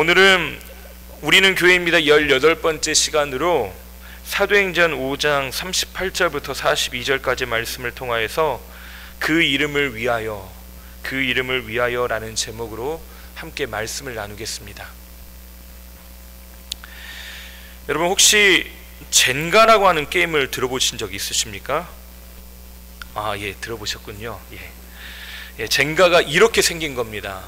오늘은 우리는 교회입니다 18번째 시간으로 사도행전 5장 38절부터 42절까지 말씀을 통하여서 그 이름을 위하여 라는 제목으로 함께 말씀을 나누겠습니다. 여러분 혹시 젠가라고 하는 게임을 들어보신 적 있으십니까? 예, 들어보셨군요. 젠가가 이렇게 생긴 겁니다.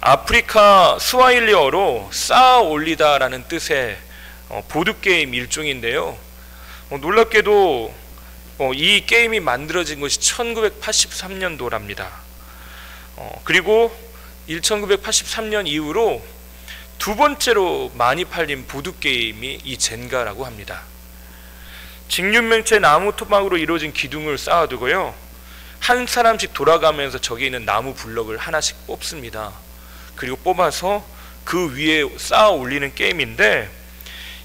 아프리카 스와힐리어로 쌓아 올리다라는 뜻의 보드게임 일종인데요. 놀랍게도 이 게임이 만들어진 것이 1983년도랍니다. 그리고 1983년 이후로 두 번째로 많이 팔린 보드게임이 이 젠가라고 합니다. 직육면체 나무 토막으로 이루어진 기둥을 쌓아두고요, 한 사람씩 돌아가면서 저기 있는 나무 블럭을 하나씩 뽑습니다. 그리고 뽑아서 그 위에 쌓아 올리는 게임인데,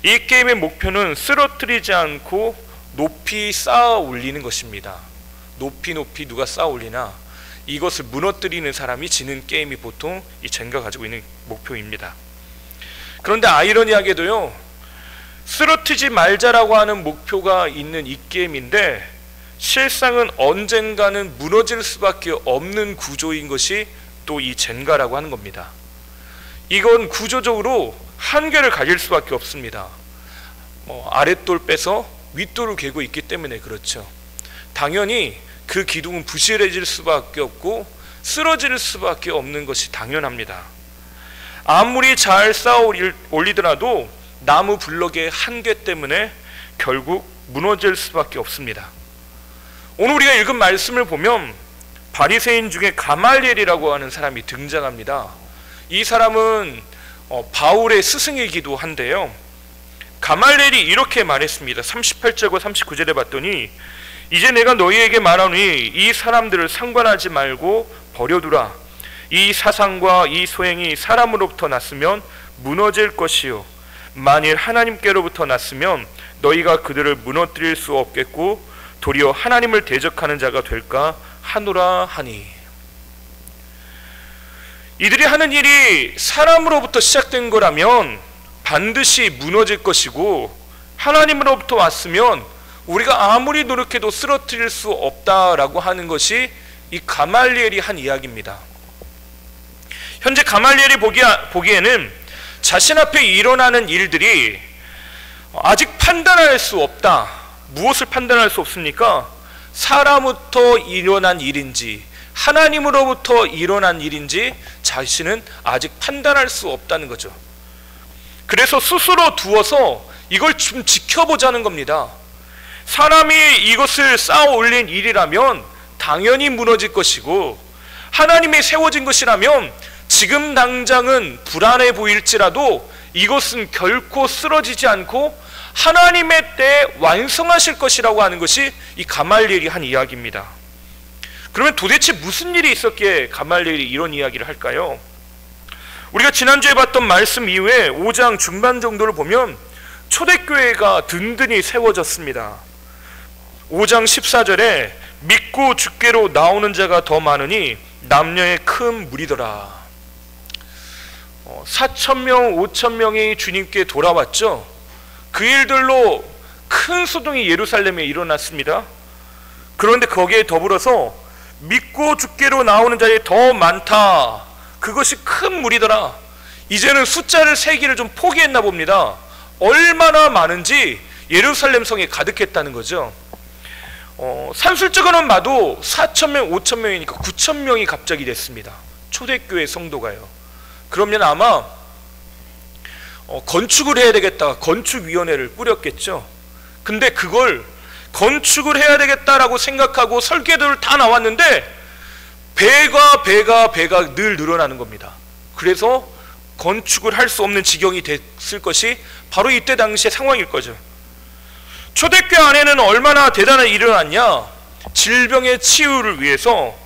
이 게임의 목표는 쓰러뜨리지 않고 높이 쌓아 올리는 것입니다. 높이 누가 쌓아 올리나 이것을 무너뜨리는 사람이 지는 게임이 보통 이 젠가 가지고 있는 목표입니다. 그런데 아이러니하게도요, 쓰러뜨리지 말자라고 하는 목표가 있는 이 게임인데 실상은 언젠가는 무너질 수밖에 없는 구조인 것이 또 이 젠가라고 하는 겁니다. 이건 구조적으로 한계를 가질 수밖에 없습니다. 아랫돌 빼서 윗돌을 괴고 있기 때문에 그렇죠. 당연히 그 기둥은 부실해질 수밖에 없고 쓰러질 수밖에 없는 것이 당연합니다. 아무리 잘 쌓아 올리더라도 나무 블럭의 한계 때문에 결국 무너질 수밖에 없습니다. 오늘 우리가 읽은 말씀을 보면 바리새인 중에 가말리엘이라고 하는 사람이 등장합니다. 이 사람은 바울의 스승이기도 한데요, 가말리엘이 이렇게 말했습니다. 38절과 39절에 봤더니 이제 내가 너희에게 말하노니 이 사람들을 상관하지 말고 버려두라. 이 사상과 이 소행이 사람으로부터 났으면 무너질 것이요, 만일 하나님께로부터 났으면 너희가 그들을 무너뜨릴 수 없겠고 도리어 하나님을 대적하는 자가 될까 하노라 하니. 이들이 하는 일이 사람으로부터 시작된 거라면 반드시 무너질 것이고, 하나님으로부터 왔으면 우리가 아무리 노력해도 쓰러뜨릴 수 없다라고 하는 것이 이 가말리엘이 한 이야기입니다. 현재 가말리엘이 보기에는 자신 앞에 일어나는 일들이 아직 판단할 수 없다. 무엇을 판단할 수 없습니까? 사람부터 일어난 일인지 하나님으로부터 일어난 일인지 자신은 아직 판단할 수 없다는 거죠. 그래서 스스로 두어서 이걸 좀 지켜보자는 겁니다. 사람이 이것을 쌓아 올린 일이라면 당연히 무너질 것이고, 하나님이 세워진 것이라면 지금 당장은 불안해 보일지라도 이것은 결코 쓰러지지 않고 하나님의 때에 완성하실 것이라고 하는 것이 이 가말리엘이 한 이야기입니다. 그러면 도대체 무슨 일이 있었기에 가말리엘이 이런 이야기를 할까요? 우리가 지난주에 봤던 말씀 이후에 5장 중반 정도를 보면 초대교회가 든든히 세워졌습니다. 5장 14절에 믿고 주께로 나오는 자가 더 많으니 남녀의 큰 무리더라. 4,000명, 5,000명이 주님께 돌아왔죠. 그 일들로 큰 소동이 예루살렘에 일어났습니다. 그런데 거기에 더불어서 믿고 주께로 나오는 자들이 더 많다. 그것이 큰 무리더라. 이제는 숫자를 세기를 좀 포기했나 봅니다. 얼마나 많은지 예루살렘 성에 가득했다는 거죠. 산술적으로는 봐도 4,000명, 5,000명이니까 9,000명이 갑자기 됐습니다. 초대교회 성도가요. 그러면 아마 건축을 해야 되겠다, 건축위원회를 꾸렸겠죠. 근데 그걸 건축을 해야 되겠다라고 생각하고 설계도를 다 나왔는데 배가 늘 늘어나는 겁니다. 그래서 건축을 할 수 없는 지경이 됐을 것이 바로 이때 당시의 상황일 거죠. 초대교회 안에는 얼마나 대단한 일이 일어났냐. 질병의 치유를 위해서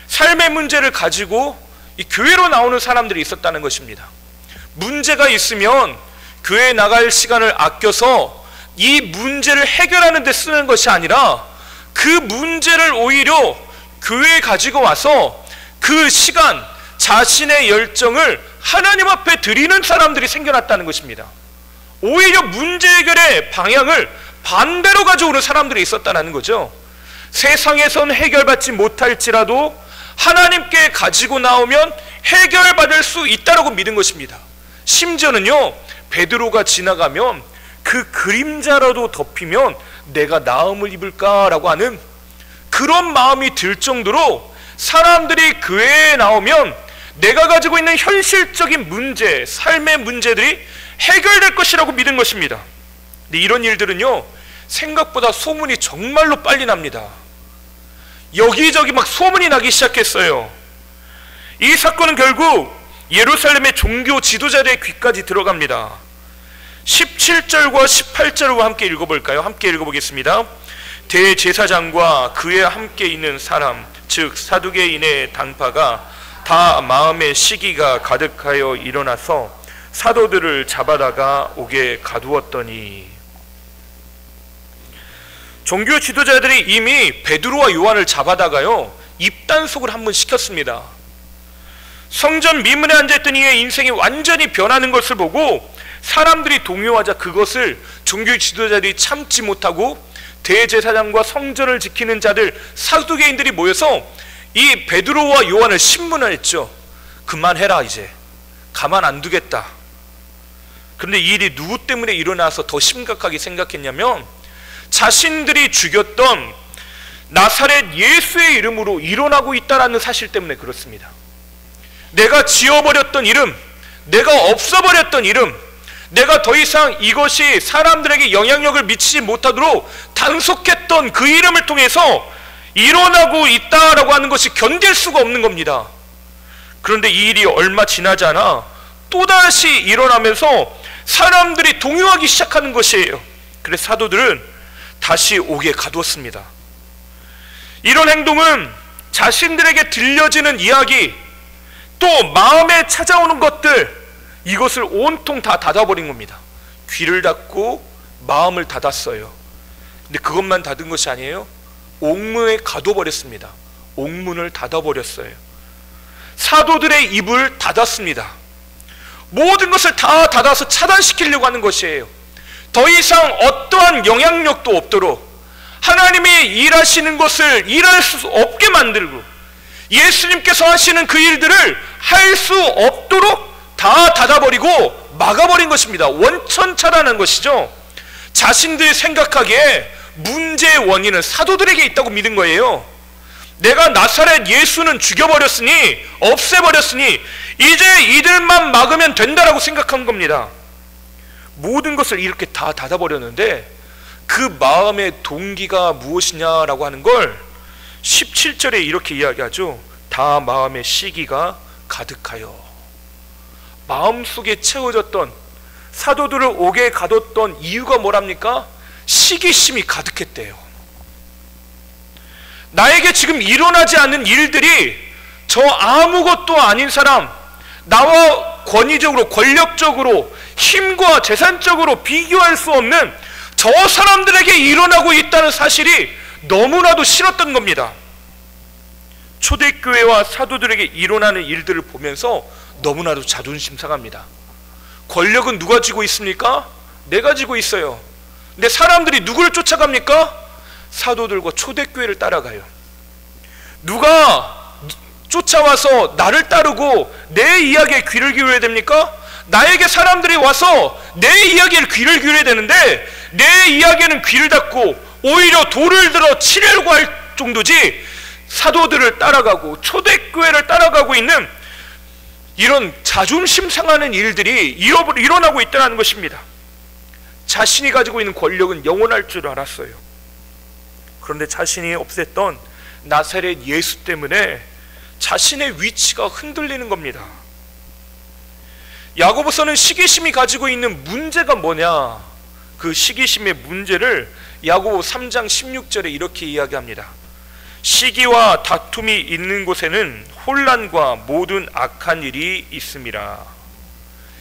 삶의 문제를 가지고 이 교회로 나오는 사람들이 있었다는 것입니다. 문제가 있으면 교회에 나갈 시간을 아껴서 이 문제를 해결하는 데 쓰는 것이 아니라 그 문제를 오히려 교회에 가지고 와서 그 시간, 자신의 열정을 하나님 앞에 드리는 사람들이 생겨났다는 것입니다. 오히려 문제 해결의 방향을 반대로 가져오는 사람들이 있었다는 거죠. 세상에선 해결받지 못할지라도 하나님께 가지고 나오면 해결받을 수 있다라고 믿은 것입니다. 심지어는요, 베드로가 지나가면 그 그림자라도 덮이면 내가 나음을 입을까라고 하는 그런 마음이 들 정도로 사람들이 교회에 나오면 내가 가지고 있는 현실적인 문제, 삶의 문제들이 해결될 것이라고 믿은 것입니다. 근데 이런 일들은요, 생각보다 소문이 정말로 빨리 납니다. 여기저기 막 소문이 나기 시작했어요. 이 사건은 결국 예루살렘의 종교 지도자들의 귀까지 들어갑니다. 17절과 18절과 함께 읽어볼까요? 함께 읽어보겠습니다. 대제사장과 그에 함께 있는 사람, 즉 사두개인의 당파가 다 마음의 시기가 가득하여 일어나서 사도들을 잡아다가 옥에 가두었더니, 종교 지도자들이 이미 베드로와 요한을 잡아다가요 입단속을 한번 시켰습니다. 성전 미문에 앉아있던 이의 인생이 완전히 변하는 것을 보고 사람들이 동요하자 그것을 종교 지도자들이 참지 못하고 대제사장과 성전을 지키는 자들, 사두개인들이 모여서 이 베드로와 요한을 신문했죠. 그만해라, 이제 가만 안 두겠다. 그런데 이 일이 누구 때문에 일어나서 더 심각하게 생각했냐면, 자신들이 죽였던 나사렛 예수의 이름으로 일어나고 있다는 사실 때문에 그렇습니다. 내가 지어버렸던 이름, 내가 없어버렸던 이름, 내가 더 이상 이것이 사람들에게 영향력을 미치지 못하도록 단속했던 그 이름을 통해서 일어나고 있다라고 하는 것이 견딜 수가 없는 겁니다. 그런데 이 일이 얼마 지나지 않아 또다시 일어나면서 사람들이 동요하기 시작하는 것이에요. 그래서 사도들은 다시 옥에 가두었습니다. 이런 행동은 자신들에게 들려지는 이야기, 또 마음에 찾아오는 것들, 이것을 온통 다 닫아버린 겁니다. 귀를 닫고 마음을 닫았어요. 근데 그것만 닫은 것이 아니에요. 옥문에 가둬버렸습니다. 옥문을 닫아버렸어요. 사도들의 입을 닫았습니다. 모든 것을 다 닫아서 차단시키려고 하는 것이에요. 더 이상 어떠한 영향력도 없도록, 하나님이 일하시는 것을 일할 수 없게 만들고, 예수님께서 하시는 그 일들을 할 수 없도록 다 닫아버리고 막아버린 것입니다. 원천 차단한 것이죠. 자신들이 생각하기에 문제의 원인은 사도들에게 있다고 믿은 거예요. 내가 나사렛 예수는 죽여버렸으니, 없애버렸으니 이제 이들만 막으면 된다라고 생각한 겁니다. 모든 것을 이렇게 다 닫아버렸는데 그 마음의 동기가 무엇이냐라고 하는 걸 17절에 이렇게 이야기하죠. 다 마음의 시기가 가득하여. 마음속에 채워졌던, 사도들을 옥에 가뒀던 이유가 뭐랍니까? 시기심이 가득했대요. 나에게 지금 일어나지 않는 일들이 저 아무것도 아닌 사람, 나와 권위적으로, 권력적으로, 힘과 재산적으로 비교할 수 없는 저 사람들에게 일어나고 있다는 사실이 너무나도 싫었던 겁니다. 초대교회와 사도들에게 일어나는 일들을 보면서 너무나도 자존심 상합니다. 권력은 누가 쥐고 있습니까? 내가 쥐고 있어요. 근데 사람들이 누구를 쫓아갑니까? 사도들과 초대교회를 따라가요. 누가 쫓아와서 나를 따르고 내 이야기에 귀를 기울여야 됩니까? 나에게 사람들이 와서 내 이야기에 귀를 기울여야 되는데 내 이야기에는 귀를 닫고 오히려 돌을 들어 치려고 할 정도지, 사도들을 따라가고 초대교회를 따라가고 있는 이런 자존심 상하는 일들이 일어나고 있다는 것입니다. 자신이 가지고 있는 권력은 영원할 줄 알았어요. 그런데 자신이 없앴던 나사렛 예수 때문에 자신의 위치가 흔들리는 겁니다. 야고보서는 시기심이 가지고 있는 문제가 뭐냐, 그 시기심의 문제를 야고보 3장 16절에 이렇게 이야기합니다. 시기와 다툼이 있는 곳에는 혼란과 모든 악한 일이 있음이라.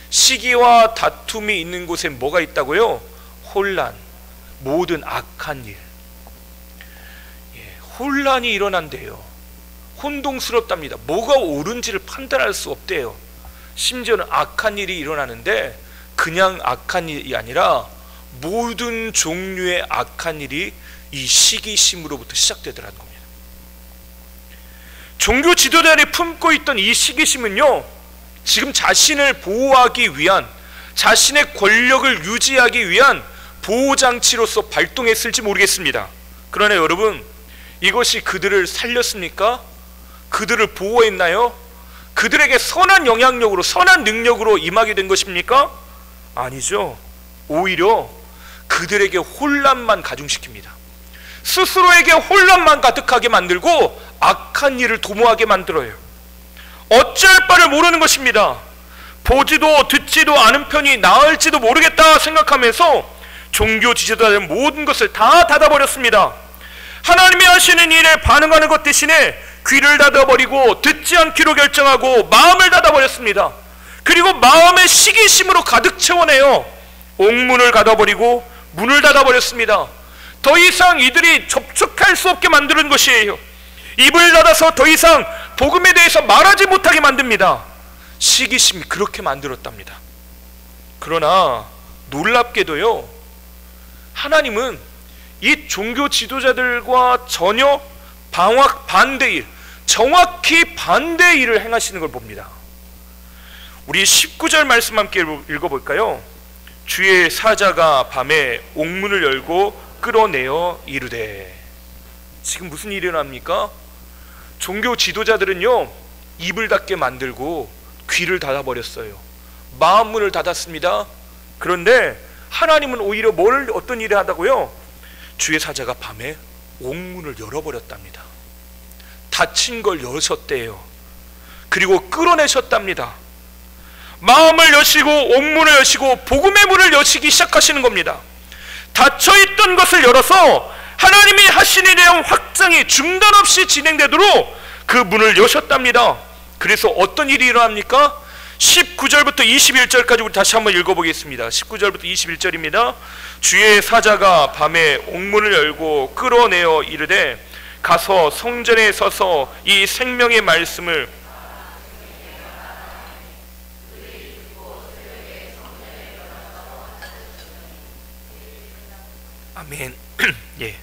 시기와 다툼이 있는 곳에 뭐가 있다고요? 혼란, 모든 악한 일. 혼란이 일어난대요. 혼동스럽답니다. 뭐가 옳은지를 판단할 수 없대요. 심지어는 악한 일이 일어나는데 그냥 악한 일이 아니라 모든 종류의 악한 일이 이 시기심으로부터 시작되더라는 겁니다. 종교 지도자들이 품고 있던 이 시기심은요, 지금 자신을 보호하기 위한, 자신의 권력을 유지하기 위한 보호장치로서 발동했을지 모르겠습니다. 그러나 여러분, 이것이 그들을 살렸습니까? 그들을 보호했나요? 그들에게 선한 영향력으로, 선한 능력으로 임하게 된 것입니까? 아니죠. 오히려 그들에게 혼란만 가중시킵니다. 스스로에게 혼란만 가득하게 만들고 악한 일을 도모하게 만들어요. 어찌할 바를 모르는 것입니다. 보지도 듣지도 않은 편이 나을지도 모르겠다 생각하면서 종교 지도자들은 모든 것을 다 닫아버렸습니다. 하나님이 하시는 일에 반응하는 것 대신에 귀를 닫아버리고 듣지 않기로 결정하고 마음을 닫아버렸습니다. 그리고 마음의 시기심으로 가득 채워내요. 옥문을 닫아버리고 문을 닫아버렸습니다. 더 이상 이들이 접촉할 수 없게 만드는 것이에요. 입을 닫아서 더 이상 복음에 대해서 말하지 못하게 만듭니다. 시기심이 그렇게 만들었답니다. 그러나 놀랍게도요, 하나님은 이 종교 지도자들과 전혀 반대일, 정확히 반대의 일을 행하시는 걸 봅니다. 우리 19절 말씀 함께 읽어볼까요? 주의 사자가 밤에 옥문을 열고 끌어내어 이르되. 지금 무슨 일이 일어납니까? 종교 지도자들은요, 입을 닫게 만들고 귀를 닫아버렸어요. 마음 문을 닫았습니다. 그런데 하나님은 오히려 어떤 일을 하다고요? 주의 사자가 밤에 옥문을 열어버렸답니다. 닫힌 걸 여셨대요. 그리고 끌어내셨답니다. 마음을 여시고 옥문을 여시고 복음의 문을 여시기 시작하시는 겁니다. 닫혀있던 것을 열어서 하나님이 하신 일에 대한 확장이 중단 없이 진행되도록 그 문을 여셨답니다. 그래서 어떤 일이 일어납니까? 19절부터 21절까지 우리 다시 한번 읽어보겠습니다. 19절부터 21절입니다. 주의 사자가 밤에 옥문을 열고 끌어내어 이르되 가서 성전에 서서 이 생명의 말씀을 아멘. 예.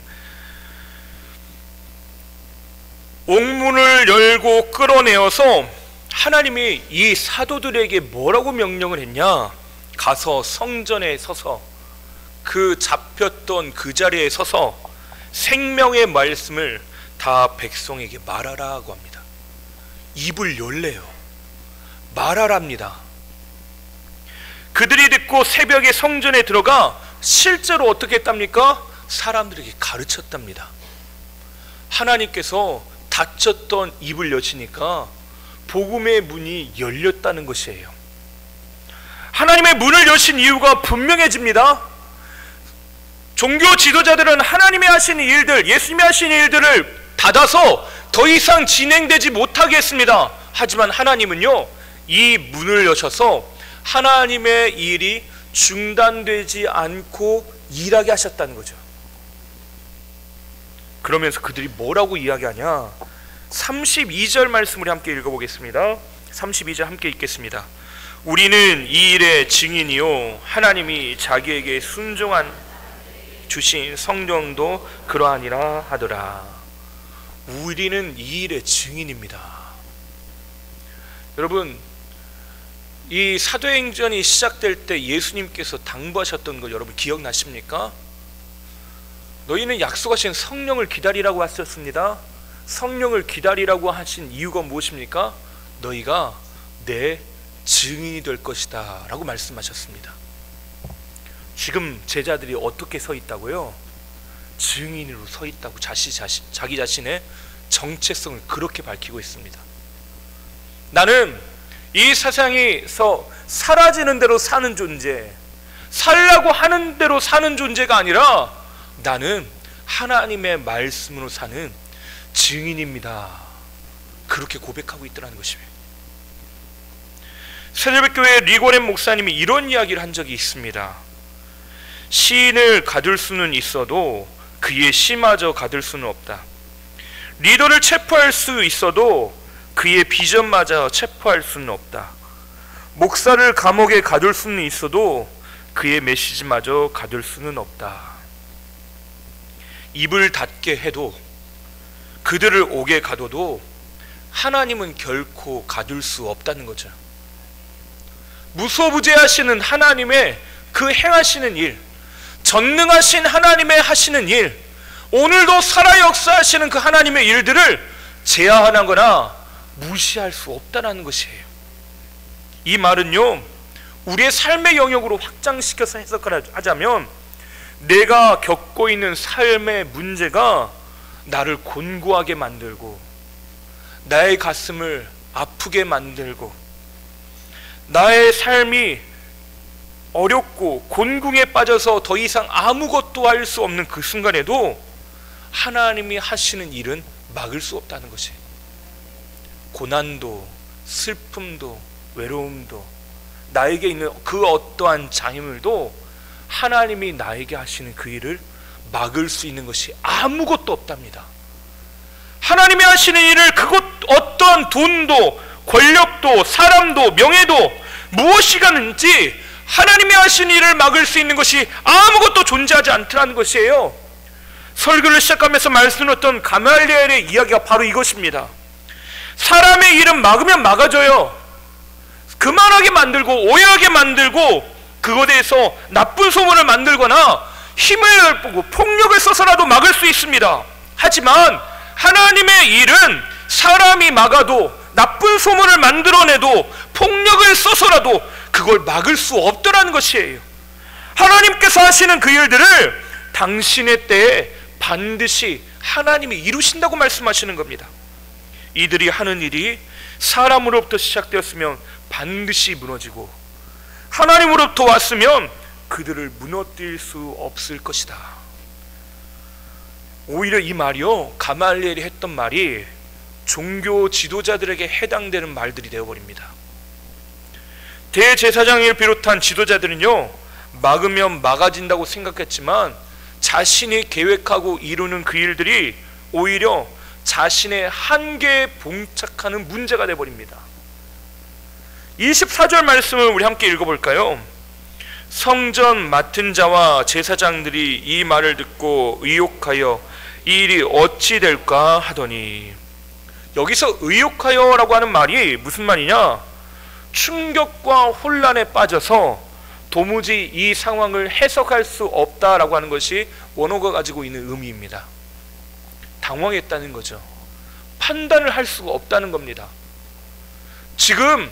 옥문을 열고 끌어내어서 하나님이 이 사도들에게 뭐라고 명령을 했냐? 가서 성전에 서서 그 잡혔던 그 자리에 서서 생명의 말씀을 다 백성에게 말하라고 합니다. 입을 열래요. 말하랍니다. 그들이 듣고 새벽에 성전에 들어가 실제로 어떻게 했답니까? 사람들에게 가르쳤답니다. 하나님께서 닫혔던 입을 여시니까 복음의 문이 열렸다는 것이에요. 하나님의 문을 여신 이유가 분명해집니다. 종교 지도자들은 하나님이 하시는 일들, 예수님이 하시는 일들을 닫아서 더 이상 진행되지 못하게 했습니다. 하지만 하나님은요, 이 문을 여셔서 하나님의 일이 중단되지 않고 일하게 하셨다는 거죠. 그러면서 그들이 뭐라고 이야기하냐? 32절 말씀을 함께 읽어보겠습니다. 32절 함께 읽겠습니다. 우리는 이 일의 증인이요 하나님이 자기에게 순종한 주신 성령도 그러하니라 하더라. 우리는 이 일의 증인입니다. 여러분, 이 사도행전이 시작될 때 예수님께서 당부하셨던 거 여러분 기억나십니까? 너희는 약속하신 성령을 기다리라고 하셨습니다. 성령을 기다리라고 하신 이유가 무엇입니까? 너희가 내 증인이 될 것이다 라고 말씀하셨습니다. 지금 제자들이 어떻게 서 있다고요? 증인으로 서 있다고 자기 자신의 정체성을 그렇게 밝히고 있습니다. 나는 이 세상에서 사라지는 대로 사는 존재, 살라고 하는 대로 사는 존재가 아니라 나는 하나님의 말씀으로 사는 증인입니다. 그렇게 고백하고 있더라는 것이에요. 새들백교회 리고렌 목사님이 이런 이야기를 한 적이 있습니다. 시인을 가둘 수는 있어도 그의 시마저 가둘 수는 없다. 리더를 체포할 수 있어도 그의 비전마저 체포할 수는 없다. 목사를 감옥에 가둘 수는 있어도 그의 메시지마저 가둘 수는 없다. 입을 닫게 해도 그들을 옥에 가둬도 하나님은 결코 가둘 수 없다는 거죠. 무소부재하시는 하나님의 그 행하시는 일, 전능하신 하나님의 하시는 일, 오늘도 살아 역사하시는 그 하나님의 일들을 제한하거나 무시할 수 없다는 것이에요. 이 말은요, 우리의 삶의 영역으로 확장시켜서 해석하자면 내가 겪고 있는 삶의 문제가 나를 곤고하게 만들고 나의 가슴을 아프게 만들고 나의 삶이 어렵고 곤궁에 빠져서 더 이상 아무것도 할 수 없는 그 순간에도 하나님이 하시는 일은 막을 수 없다는 것이, 고난도 슬픔도 외로움도 나에게 있는 그 어떠한 장애물도 하나님이 나에게 하시는 그 일을 막을 수 있는 것이 아무것도 없답니다. 하나님이 하시는 일을 그것 어떠한 돈도 권력도 사람도 명예도 무엇이든지 하나님이 하시는 일을 막을 수 있는 것이 아무것도 존재하지 않더라는 것이에요. 설교를 시작하면서 말씀했던 가말리엘의 이야기가 바로 이것입니다. 사람의 일은 막으면 막아져요. 그만하게 만들고 오해하게 만들고 그것에 대해서 나쁜 소문을 만들거나 힘을 열고 폭력을 써서라도 막을 수 있습니다. 하지만 하나님의 일은 사람이 막아도 나쁜 소문을 만들어내도 폭력을 써서라도 그걸 막을 수 없더라는 것이에요. 하나님께서 하시는 그 일들을 당신의 때에 반드시 하나님이 이루신다고 말씀하시는 겁니다. 이들이 하는 일이 사람으로부터 시작되었으면 반드시 무너지고 하나님으로부터 왔으면 그들을 무너뜨릴 수 없을 것이다. 오히려 이 말이요, 가말리엘이 했던 말이 종교 지도자들에게 해당되는 말들이 되어버립니다. 대제사장을 비롯한 지도자들은요, 막으면 막아진다고 생각했지만 자신이 계획하고 이루는 그 일들이 오히려 자신의 한계에 봉착하는 문제가 되어버립니다. 24절 말씀을 우리 함께 읽어볼까요? 성전 맡은 자와 제사장들이 이 말을 듣고 의욕하여 이 일이 어찌 될까 하더니, 여기서 의욕하여 라고 하는 말이 무슨 말이냐? 충격과 혼란에 빠져서 도무지 이 상황을 해석할 수 없다라고 하는 것이 원어가 가지고 있는 의미입니다. 당황했다는 거죠. 판단을 할 수가 없다는 겁니다. 지금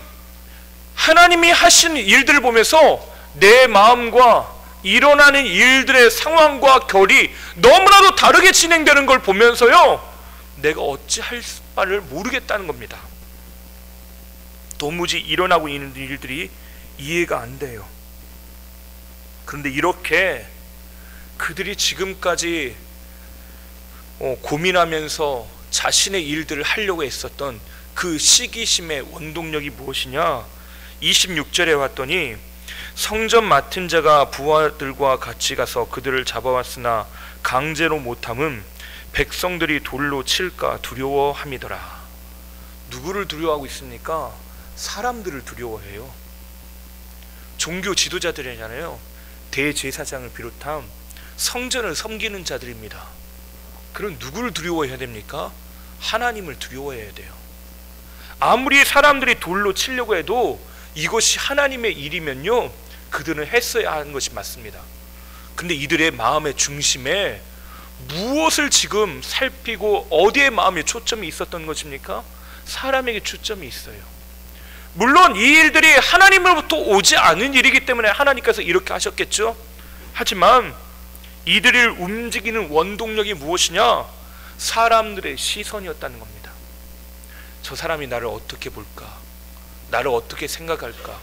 하나님이 하신 일들을 보면서 내 마음과 일어나는 일들의 상황과 결이 너무나도 다르게 진행되는 걸 보면서요, 내가 어찌 할 바를 모르겠다는 겁니다. 도무지 일어나고 있는 일들이 이해가 안 돼요. 그런데 이렇게 그들이 지금까지 고민하면서 자신의 일들을 하려고 했었던 그 시기심의 원동력이 무엇이냐? 26절에 왔더니 성전 맡은 자가 부하들과 같이 가서 그들을 잡아왔으나 강제로 못함은 백성들이 돌로 칠까 두려워함이더라. 누구를 두려워하고 있습니까? 사람들을 두려워해요. 종교 지도자들이잖아요. 대제사장을 비롯한 성전을 섬기는 자들입니다. 그럼 누구를 두려워해야 됩니까? 하나님을 두려워해야 돼요. 아무리 사람들이 돌로 치려고 해도 이것이 하나님의 일이면요, 그들은 했어야 하는 것이 맞습니다. 근데 이들의 마음의 중심에 무엇을 지금 살피고 어디에 마음의 초점이 있었던 것입니까? 사람에게 초점이 있어요. 물론 이 일들이 하나님으로부터 오지 않은 일이기 때문에 하나님께서 이렇게 하셨겠죠. 하지만 이들을 움직이는 원동력이 무엇이냐? 사람들의 시선이었다는 겁니다. 저 사람이 나를 어떻게 볼까? 나를 어떻게 생각할까?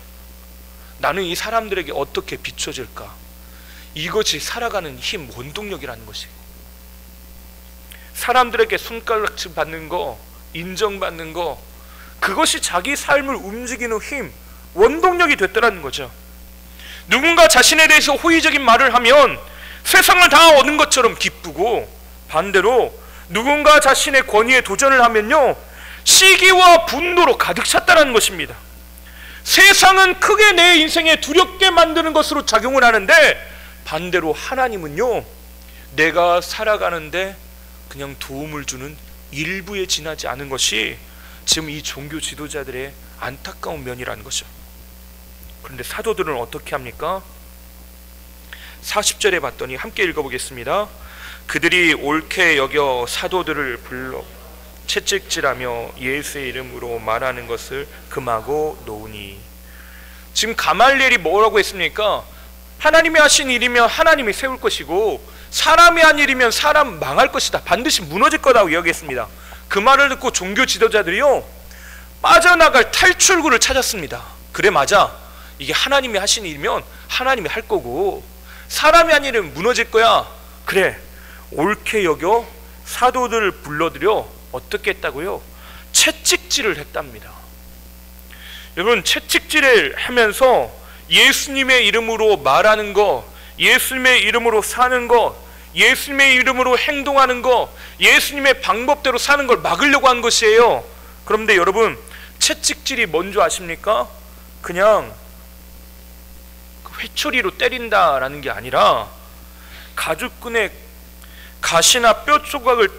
나는 이 사람들에게 어떻게 비춰질까? 이것이 살아가는 힘, 원동력이라는 것이에요. 사람들에게 손가락질 받는 거, 인정받는 거, 그것이 자기 삶을 움직이는 힘, 원동력이 됐더라는 거죠. 누군가 자신에 대해서 호의적인 말을 하면 세상을 다 얻은 것처럼 기쁘고, 반대로 누군가 자신의 권위에 도전을 하면요, 시기와 분노로 가득 찼다는 것입니다. 세상은 크게 내 인생에 두렵게 만드는 것으로 작용을 하는데, 반대로 하나님은요, 내가 살아가는데 그냥 도움을 주는 일부에 지나지 않은 것이 지금 이 종교 지도자들의 안타까운 면이라는 것이죠. 그런데 사도들은 어떻게 합니까? 40절에 봤더니 함께 읽어보겠습니다. 그들이 옳게 여겨 사도들을 불러 채찍질하며 예수의 이름으로 말하는 것을 금하고 놓으니. 지금 가말리엘이 뭐라고 했습니까? 하나님이 하신 일이면 하나님이 세울 것이고, 사람이 한 일이면 사람 망할 것이다, 반드시 무너질 거라고 이야기했습니다. 그 말을 듣고 종교 지도자들이요, 빠져나갈 탈출구를 찾았습니다. 그래, 맞아, 이게 하나님이 하신 일이면 하나님이 할 거고, 사람이 한 일은 무너질 거야. 그래, 옳게 여겨 사도들을 불러들여 어떻게 했다고요? 채찍질을 했답니다. 여러분, 채찍질을 하면서 예수님의 이름으로 말하는 거, 예수님의 이름으로 사는 것, 예수님의 이름으로 행동하는 것, 예수님의 방법대로 사는 걸 막으려고 한 것이에요. 그런데 여러분, 채찍질이 뭔지 아십니까? 그냥 회초리로 때린다라는 게 아니라 가죽끈에 가시나 뼈 조각을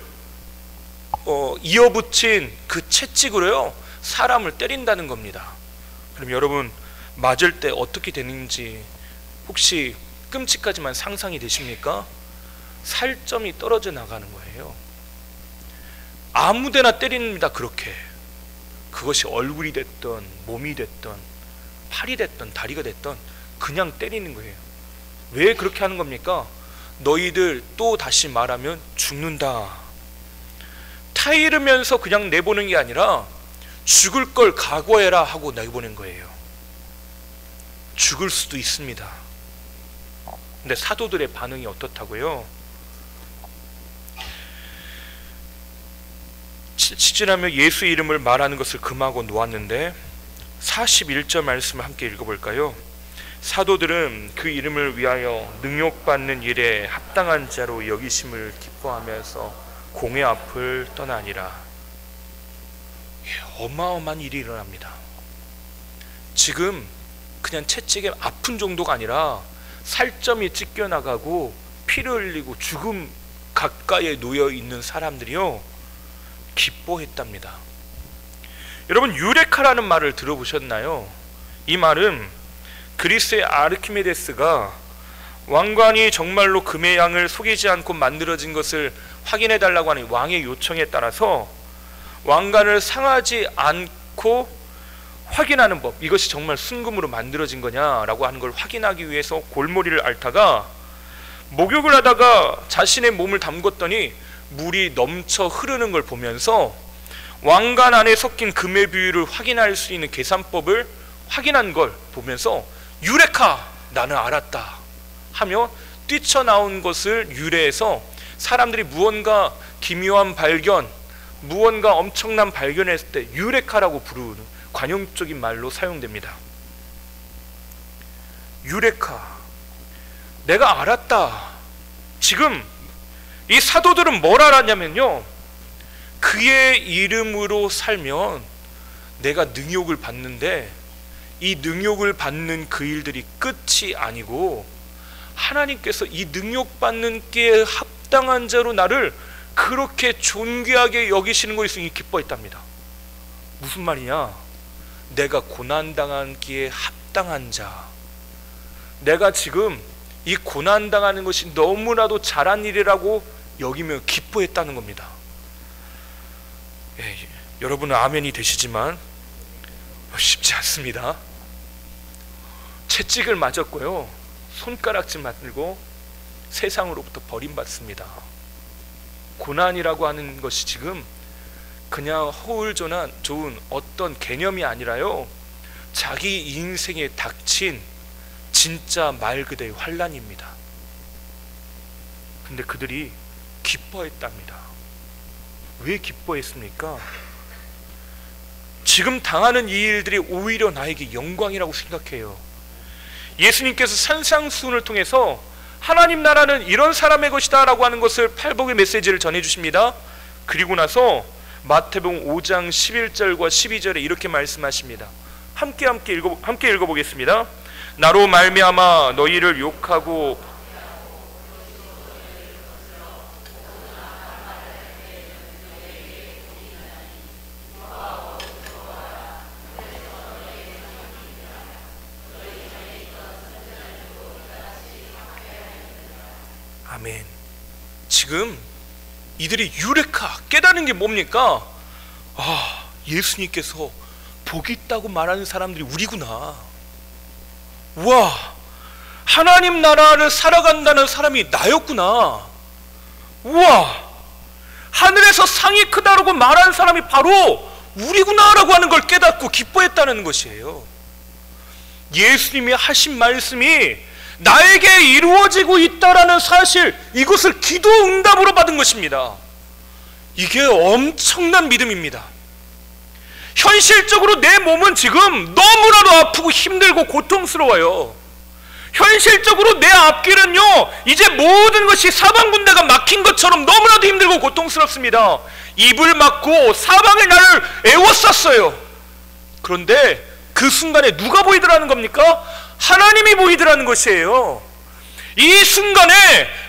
이어붙인 그 채찍으로요, 사람을 때린다는 겁니다. 그럼 여러분, 맞을 때 어떻게 되는지 혹시 끔찍하지만 상상이 되십니까? 살점이 떨어져 나가는 거예요. 아무데나 때립니다. 그렇게. 그것이 얼굴이 됐던 몸이 됐던 팔이 됐던 다리가 됐던 그냥 때리는 거예요. 왜 그렇게 하는 겁니까? 너희들 또 다시 말하면 죽는다. 타이르면서 그냥 내보는 게 아니라 죽을 걸 각오해라 하고 내보낸 거예요. 죽을 수도 있습니다. 근데 사도들의 반응이 어떻다고요? 치질하며 예수 이름을 말하는 것을 금하고 놓았는데, 41절 말씀을 함께 읽어볼까요? 사도들은 그 이름을 위하여 능욕받는 일에 합당한 자로 여기심을 기뻐하면서 공회 앞을 떠나니라. 어마어마한 일이 일어납니다. 지금 그냥 채찍에 아픈 정도가 아니라 살점이 찢겨나가고 피를 흘리고 죽음 가까이에 놓여 있는 사람들이요, 기뻐했답니다. 여러분, 유레카라는 말을 들어보셨나요? 이 말은 그리스의 아르키메데스가 왕관이 정말로 금의 양을 속이지 않고 만들어진 것을 확인해 달라고 하는 왕의 요청에 따라서 왕관을 상하지 않고 확인하는 법, 이것이 정말 순금으로 만들어진 거냐라고 하는 걸 확인하기 위해서 골머리를 앓다가 목욕을 하다가 자신의 몸을 담궜더니 물이 넘쳐 흐르는 걸 보면서 왕관 안에 섞인 금의 비율을 확인할 수 있는 계산법을 확인한 걸 보면서 유레카, 나는 알았다 하며 뛰쳐나온 것을 유래해서 사람들이 무언가 기묘한 발견, 무언가 엄청난 발견했을 때 유레카라고 부르는 관용적인 말로 사용됩니다. 유레카, 내가 알았다. 지금 이 사도들은 뭘 알았냐면요, 그의 이름으로 살면 내가 능욕을 받는데 이 능욕을 받는 그 일들이 끝이 아니고 하나님께서 이 능욕받는 게 합당한 자로 나를 그렇게 존귀하게 여기시는 것이 기뻐했답니다. 무슨 말이냐? 내가 고난당하기에 합당한 자, 내가 지금 이 고난당하는 것이 너무나도 잘한 일이라고 여기며 기뻐했다는 겁니다. 여러분은 아멘이 되시지만 쉽지 않습니다. 채찍을 맞았고요, 손가락질 맞고 세상으로부터 버림받습니다. 고난이라고 하는 것이 지금 그냥 허울존한 좋은 어떤 개념이 아니라요, 자기 인생에 닥친 진짜 말 그대의 환난입니다. 근데 그들이 기뻐했답니다. 왜 기뻐했습니까? 지금 당하는 이 일들이 오히려 나에게 영광이라고 생각해요. 예수님께서 산상수훈을 통해서 하나님 나라는 이런 사람의 것이다 라고 하는 것을 팔복의 메시지를 전해주십니다. 그리고 나서 마태복음 5장 11절과 12절에 이렇게 말씀하십니다. 함께 읽어보겠습니다. 나로 말미암아 너희를 욕하고 아멘. 지금 이들이 유레카 깨닫는 게 뭡니까? 예수님께서 복이 있다고 말하는 사람들이 우리구나. 우와, 하나님 나라를 살아간다는 사람이 나였구나. 우와, 하늘에서 상이 크다라고 말하는 사람이 바로 우리구나라고 하는 걸 깨닫고 기뻐했다는 것이에요. 예수님이 하신 말씀이 나에게 이루어지고 있다라는 사실, 이것을 기도 응답으로 받은 것입니다. 이게 엄청난 믿음입니다. 현실적으로 내 몸은 지금 너무나도 아프고 힘들고 고통스러워요. 현실적으로 내 앞길은요, 이제 모든 것이 사방군대가 막힌 것처럼 너무나도 힘들고 고통스럽습니다. 입을 막고 사방에 나를 애워쌌어요. 그런데 그 순간에 누가 보이더라는 겁니까? 하나님이 보이더라는 것이에요. 이 순간에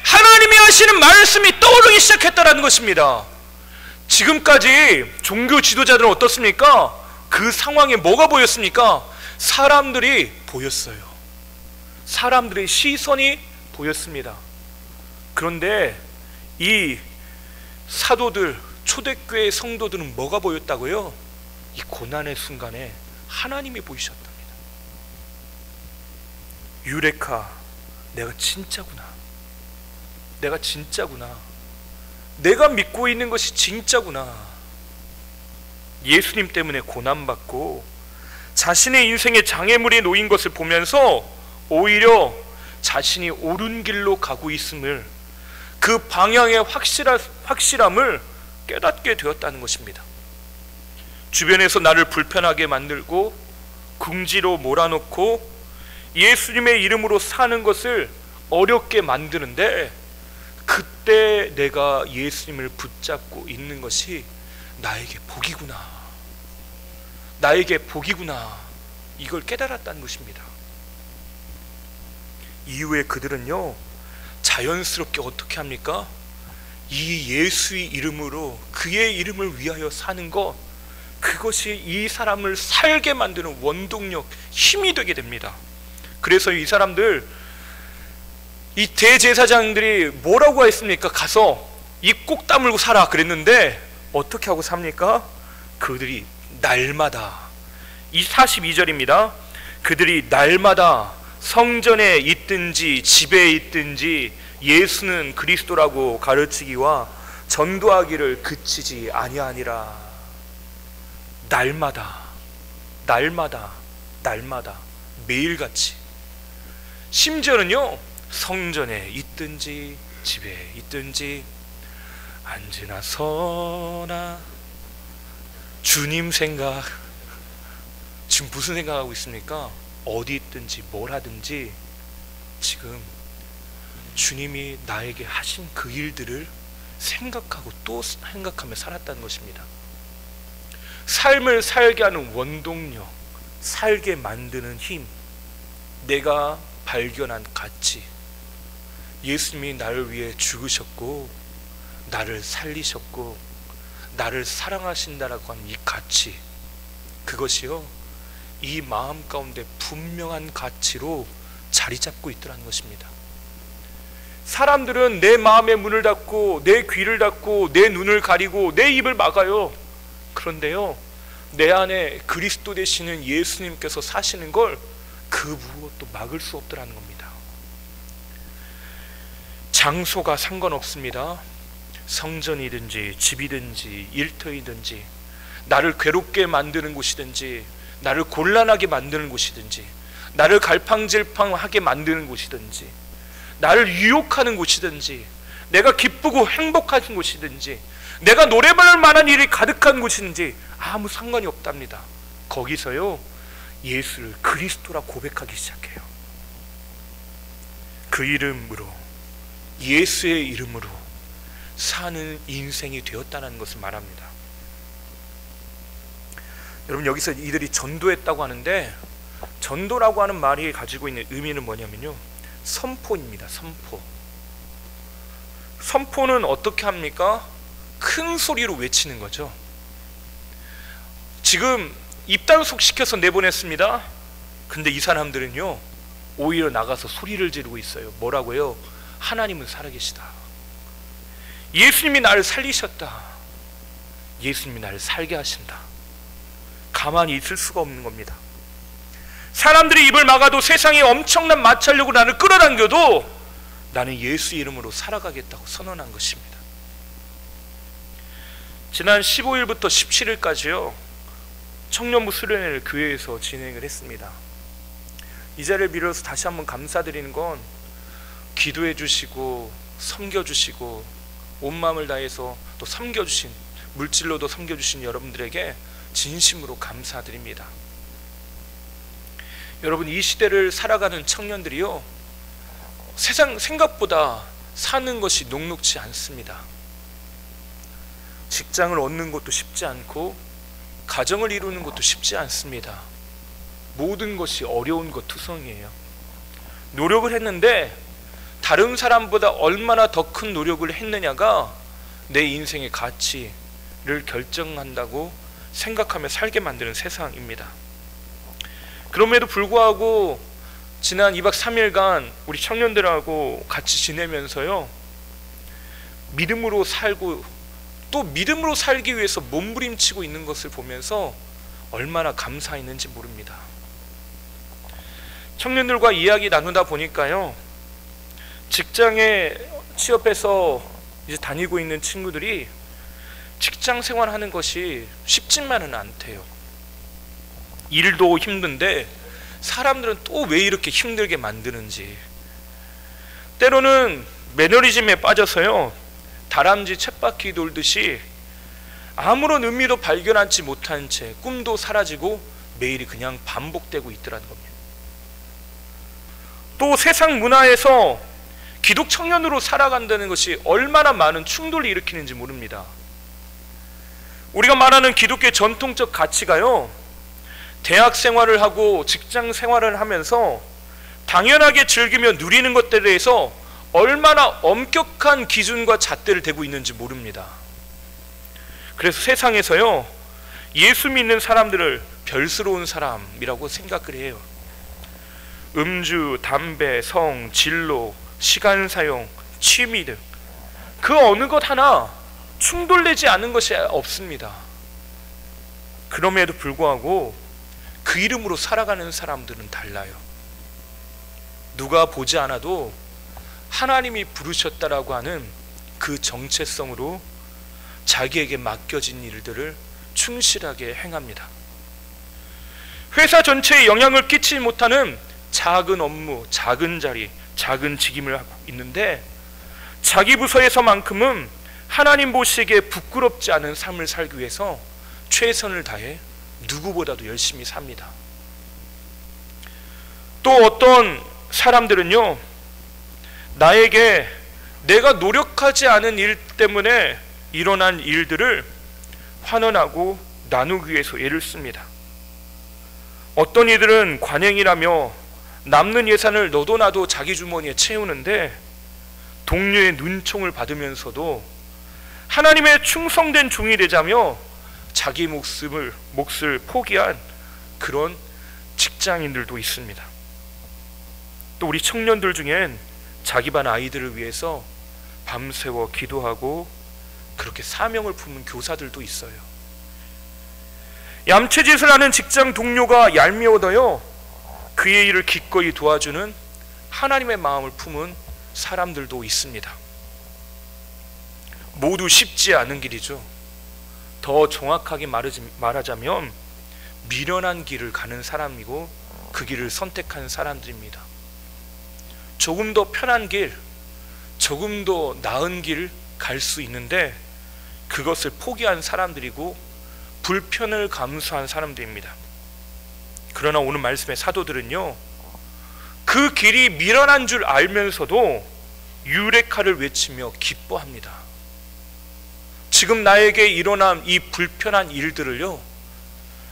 하나님이 하시는 말씀이 떠오르기 시작했다는 것입니다. 지금까지 종교 지도자들은 어떻습니까? 그 상황에 뭐가 보였습니까? 사람들이 보였어요. 사람들의 시선이 보였습니다. 그런데 이 사도들, 초대교회 성도들은 뭐가 보였다고요? 이 고난의 순간에 하나님이 보이셨답니다. 유레카, 내가 진짜구나. 내가 진짜구나. 내가 믿고 있는 것이 진짜구나. 예수님 때문에 고난받고 자신의 인생에 장애물이 놓인 것을 보면서 오히려 자신이 옳은 길로 가고 있음을, 그 방향의 확실함을 깨닫게 되었다는 것입니다. 주변에서 나를 불편하게 만들고 궁지로 몰아넣고 예수님의 이름으로 사는 것을 어렵게 만드는데, 그때 내가 예수님을 붙잡고 있는 것이 나에게 복이구나. 나에게 복이구나. 이걸 깨달았다는 것입니다. 이후에 그들은요, 자연스럽게 어떻게 합니까? 이 예수의 이름으로, 그의 이름을 위하여 사는 것, 그것이 이 사람을 살게 만드는 원동력, 힘이 되게 됩니다. 그래서 이 사람들, 이 대제사장들이 뭐라고 했습니까? 가서 입 꼭 다물고 살아 그랬는데 어떻게 하고 삽니까? 그들이 날마다, 이 42절입니다. 그들이 날마다 성전에 있든지 집에 있든지 예수는 그리스도라고 가르치기와 전도하기를 그치지 아니하니라. 날마다, 날마다, 날마다, 매일같이. 심지어는요, 성전에 있든지 집에 있든지 앉으나 서나 주님 생각. 지금 무슨 생각하고 있습니까? 어디 있든지 뭘 하든지 지금 주님이 나에게 하신 그 일들을 생각하고 또 생각하며 살았다는 것입니다. 삶을 살게 하는 원동력, 살게 만드는 힘, 내가 발견한 가치, 예수님이 나를 위해 죽으셨고 나를 살리셨고 나를 사랑하신다라고 하는 이 가치, 그것이요, 이 마음 가운데 분명한 가치로 자리 잡고 있더라는 것입니다. 사람들은 내 마음의 문을 닫고 내 귀를 닫고 내 눈을 가리고 내 입을 막아요. 그런데요, 내 안에 그리스도 되시는 예수님께서 사시는 걸 그 무엇도 막을 수 없더라는 겁니다. 장소가 상관없습니다. 성전이든지 집이든지 일터이든지, 나를 괴롭게 만드는 곳이든지, 나를 곤란하게 만드는 곳이든지, 나를 갈팡질팡하게 만드는 곳이든지, 나를 유혹하는 곳이든지, 내가 기쁘고 행복한 곳이든지, 내가 노래 부를 만한 일이 가득한 곳인지 아무 상관이 없답니다. 거기서요, 예수를 그리스도라 고백하기 시작해요. 그 이름으로, 예수의 이름으로 사는 인생이 되었다는 것을 말합니다. 여러분, 여기서 이들이 전도했다고 하는데, 전도라고 하는 말이 가지고 있는 의미는 뭐냐면요, 선포입니다. 선포. 선포는 어떻게 합니까? 큰 소리로 외치는 거죠. 지금 입단속 시켜서 내보냈습니다. 근데 이 사람들은요, 오히려 나가서 소리를 지르고 있어요. 뭐라고요? 하나님은 살아계시다. 예수님이 나를 살리셨다. 예수님이 나를 살게 하신다. 가만히 있을 수가 없는 겁니다. 사람들이 입을 막아도, 세상에 엄청난 마찰력으로 나를 끌어당겨도 나는 예수 이름으로 살아가겠다고 선언한 것입니다. 지난 15일부터 17일까지요 청년부 수련회를 교회에서 진행을 했습니다. 이 자리를 빌어서 다시 한번 감사드리는 건, 기도해 주시고 섬겨주시고 온 마음을 다해서 또 섬겨주신, 물질로도 섬겨주신 여러분들에게 진심으로 감사드립니다. 여러분, 이 시대를 살아가는 청년들이요, 세상 생각보다 사는 것이 녹록지 않습니다. 직장을 얻는 것도 쉽지 않고 가정을 이루는 것도 쉽지 않습니다. 모든 것이 어려운 것 투성이에요. 노력을 했는데 다른 사람보다 얼마나 더 큰 노력을 했느냐가 내 인생의 가치를 결정한다고 생각하며 살게 만드는 세상입니다. 그럼에도 불구하고 지난 2박 3일간 우리 청년들하고 같이 지내면서요, 믿음으로 살고 또 믿음으로 살기 위해서 몸부림치고 있는 것을 보면서 얼마나 감사했는지 모릅니다. 청년들과 이야기 나누다 보니까요, 직장에 취업해서 이제 다니고 있는 친구들이 직장 생활하는 것이 쉽지만은 않대요. 일도 힘든데 사람들은 또 왜 이렇게 힘들게 만드는지, 때로는 매너리즘에 빠져서요, 다람쥐 쳇바퀴 돌듯이 아무런 의미도 발견하지 못한 채 꿈도 사라지고 매일이 그냥 반복되고 있더라는 겁니다. 또 세상 문화에서 기독 청년으로 살아간다는 것이 얼마나 많은 충돌을 일으키는지 모릅니다. 우리가 말하는 기독교의 전통적 가치가요, 대학 생활을 하고 직장 생활을 하면서 당연하게 즐기며 누리는 것들에 대해서 얼마나 엄격한 기준과 잣대를 대고 있는지 모릅니다. 그래서 세상에서요, 예수 믿는 사람들을 별스러운 사람이라고 생각을 해요. 음주, 담배, 성, 진로, 시간 사용, 취미 등 그 어느 것 하나 충돌되지 않은 것이 없습니다. 그럼에도 불구하고 그 이름으로 살아가는 사람들은 달라요. 누가 보지 않아도 하나님이 부르셨다라고 하는 그 정체성으로 자기에게 맡겨진 일들을 충실하게 행합니다. 회사 전체에 영향을 끼치지 못하는 작은 업무, 작은 자리, 작은 직임을 하고 있는데, 자기 부서에서만큼은 하나님 보시기에 부끄럽지 않은 삶을 살기 위해서 최선을 다해 누구보다도 열심히 삽니다. 또 어떤 사람들은요, 나에게 내가 노력하지 않은 일 때문에 일어난 일들을 환원하고 나누기 위해서 애를 씁니다. 어떤 이들은 관행이라며 남는 예산을 너도 나도 자기 주머니에 채우는데, 동료의 눈총을 받으면서도 하나님의 충성된 종이 되자며 자기 몫을 포기한 그런 직장인들도 있습니다. 또 우리 청년들 중엔 자기 반 아이들을 위해서 밤새워 기도하고 그렇게 사명을 품은 교사들도 있어요. 얌체짓을 하는 직장 동료가 얄미워도요, 그의 일을 기꺼이 도와주는 하나님의 마음을 품은 사람들도 있습니다. 모두 쉽지 않은 길이죠. 더 정확하게 말하자면 미련한 길을 가는 사람이고 그 길을 선택한 사람들입니다. 조금 더 편한 길, 조금 더 나은 길 갈 수 있는데 그것을 포기한 사람들이고 불편을 감수한 사람들입니다. 그러나 오늘 말씀의 사도들은요, 그 길이 미련한 줄 알면서도 유레카를 외치며 기뻐합니다. 지금 나에게 일어난 이 불편한 일들을요,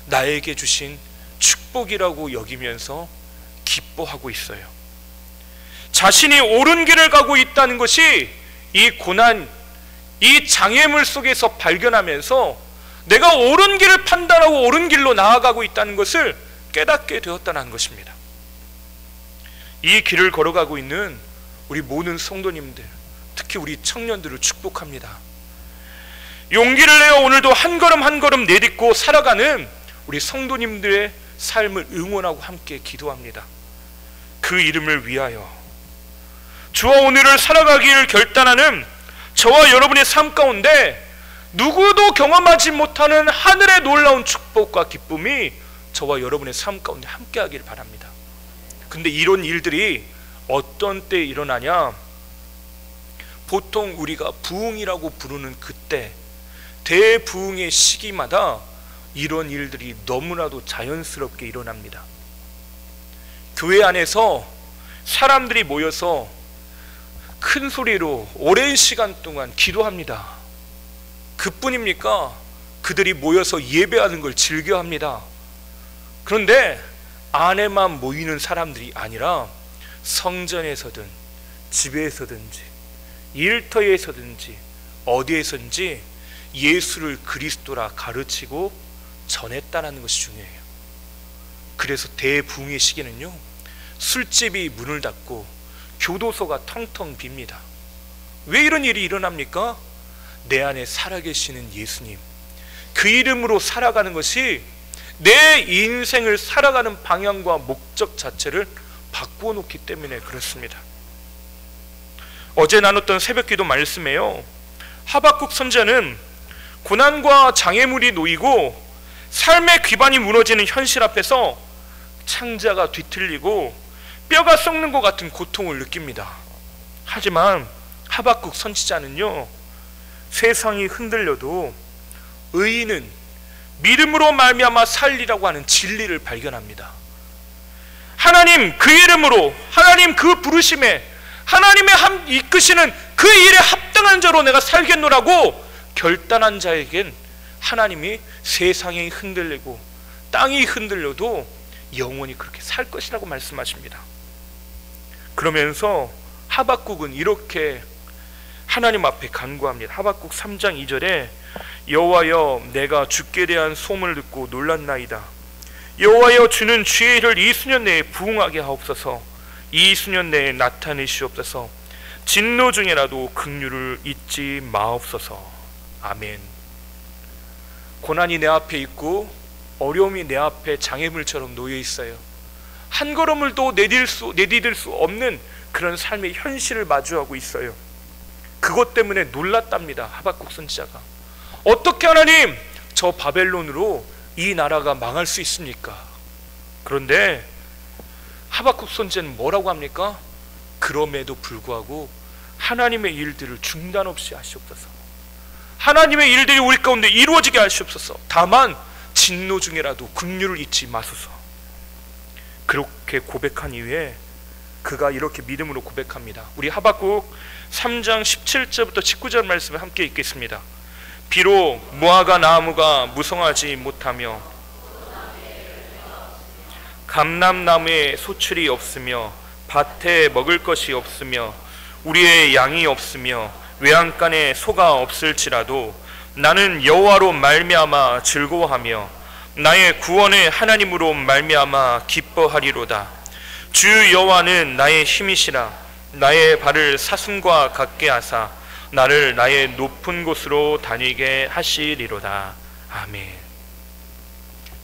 나에게 주신 축복이라고 여기면서 기뻐하고 있어요. 자신이 옳은 길을 가고 있다는 것이 이 고난, 이 장애물 속에서 발견하면서 내가 옳은 길을 판단하고 옳은 길로 나아가고 있다는 것을 깨닫게 되었다는 것입니다. 이 길을 걸어가고 있는 우리 모든 성도님들, 특히 우리 청년들을 축복합니다. 용기를 내어 오늘도 한 걸음 한 걸음 내딛고 살아가는 우리 성도님들의 삶을 응원하고 함께 기도합니다. 그 이름을 위하여 주와 오늘을 살아가기를 결단하는 저와 여러분의 삶 가운데 누구도 경험하지 못하는 하늘의 놀라운 축복과 기쁨이 저와 여러분의 삶 가운데 함께 하길 바랍니다. 근데 이런 일들이 어떤 때 일어나냐? 보통 우리가 부흥이라고 부르는 그때, 대부흥의 시기마다 이런 일들이 너무나도 자연스럽게 일어납니다. 교회 안에서 사람들이 모여서 큰 소리로 오랜 시간 동안 기도합니다. 그뿐입니까? 그들이 모여서 예배하는 걸 즐겨합니다. 그런데 안에만 모이는 사람들이 아니라 성전에서든 집에서든지 일터에서든지 어디에서든지 예수를 그리스도라 가르치고 전했다는 것이 중요해요. 그래서 대부흥의 시기는요, 술집이 문을 닫고 교도소가 텅텅 빕니다. 왜 이런 일이 일어납니까? 내 안에 살아계시는 예수님, 그 이름으로 살아가는 것이 내 인생을 살아가는 방향과 목적 자체를 바꾸어 놓기 때문에 그렇습니다. 어제 나눴던 새벽기도 말씀에요, 하박국 선지자는 고난과 장애물이 놓이고 삶의 기반이 무너지는 현실 앞에서 창자가 뒤틀리고 뼈가 썩는 것 같은 고통을 느낍니다. 하지만 하박국 선지자는요, 세상이 흔들려도 의인은 믿음으로 말미암아 살리라고 하는 진리를 발견합니다. 하나님 그 이름으로, 하나님 그 부르심에, 하나님의 이끄시는 그 일에 합당한 자로 내가 살겠노라고 결단한 자에겐 하나님이 세상이 흔들리고 땅이 흔들려도 영원히 그렇게 살 것이라고 말씀하십니다. 그러면서 하박국은 이렇게 하나님 앞에 간구합니다. 하박국 3장 2절에 여호와여, 내가 주께 대한 소문을 듣고 놀랐나이다. 여호와여, 주는 주의 일을 이 수년 내에 부응하게 하옵소서. 이 수년 내에 나타내시옵소서. 진노 중에라도 긍휼을 잊지 마옵소서. 아멘. 고난이 내 앞에 있고 어려움이 내 앞에 장애물처럼 놓여 있어요. 한 걸음을 또 내디딜 수 없는 그런 삶의 현실을 마주하고 있어요. 그것 때문에 놀랐답니다. 하박국 선지자가. 어떻게 하나님, 저 바벨론으로 이 나라가 망할 수 있습니까? 그런데 하박국 선지자는 뭐라고 합니까? 그럼에도 불구하고 하나님의 일들을 중단 없이 하시옵소서. 하나님의 일들이 우리 가운데 이루어지게 하시옵소서. 다만 진노 중에라도 긍휼을 잊지 마소서. 그렇게 고백한 이후에 그가 이렇게 믿음으로 고백합니다. 우리 하박국 3장 17절부터 19절 말씀을 함께 읽겠습니다. 비록 무화과 나무가 무성하지 못하며 감람나무에 소출이 없으며 밭에 먹을 것이 없으며 우리의 양이 없으며 외양간에 소가 없을지라도 나는 여호와로 말미암아 즐거워하며 나의 구원의 하나님으로 말미암아 기뻐하리로다. 주 여호와는 나의 힘이시라. 나의 발을 사슴과 같게 하사 나를 나의 높은 곳으로 다니게 하시리로다. 아멘.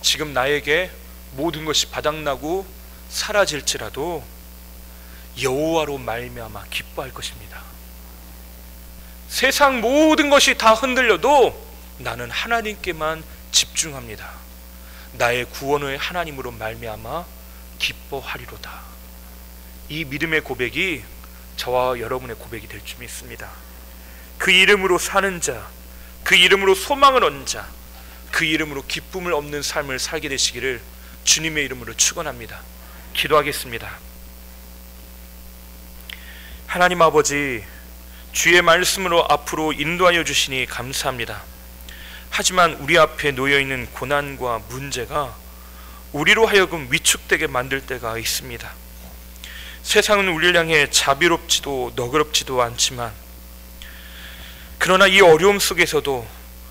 지금 나에게 모든 것이 바닥나고 사라질지라도 여호와로 말미암아 기뻐할 것입니다. 세상 모든 것이 다 흔들려도 나는 하나님께만 집중합니다. 나의 구원의 하나님으로 말미암아 기뻐하리로다. 이 믿음의 고백이 저와 여러분의 고백이 될 줄 믿습니다. 그 이름으로 사는 자, 그 이름으로 소망을 얻는 자, 그 이름으로 기쁨을 얻는 삶을 살게 되시기를 주님의 이름으로 축원합니다. 기도하겠습니다. 하나님 아버지, 주의 말씀으로 앞으로 인도하여 주시니 감사합니다. 하지만 우리 앞에 놓여있는 고난과 문제가 우리로 하여금 위축되게 만들 때가 있습니다. 세상은 우리를 향해 자비롭지도 너그럽지도 않지만, 그러나 이 어려움 속에서도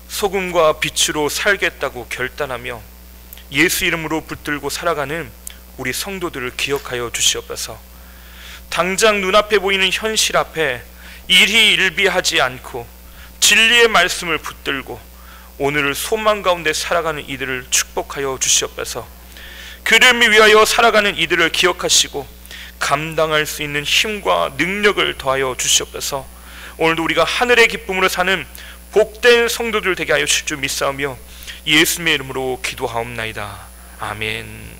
소금과 빛으로 살겠다고 결단하며 예수 이름으로 붙들고 살아가는 우리 성도들을 기억하여 주시옵소서. 당장 눈앞에 보이는 현실 앞에 일희일비하지 않고 진리의 말씀을 붙들고 오늘을 소망 가운데 살아가는 이들을 축복하여 주시옵소서. 그를 위하여 살아가는 이들을 기억하시고 감당할 수 있는 힘과 능력을 더하여 주시옵소서. 오늘도 우리가 하늘의 기쁨으로 사는 복된 성도들 되게 하여 주실 줄 믿사오며 예수님의 이름으로 기도하옵나이다. 아멘.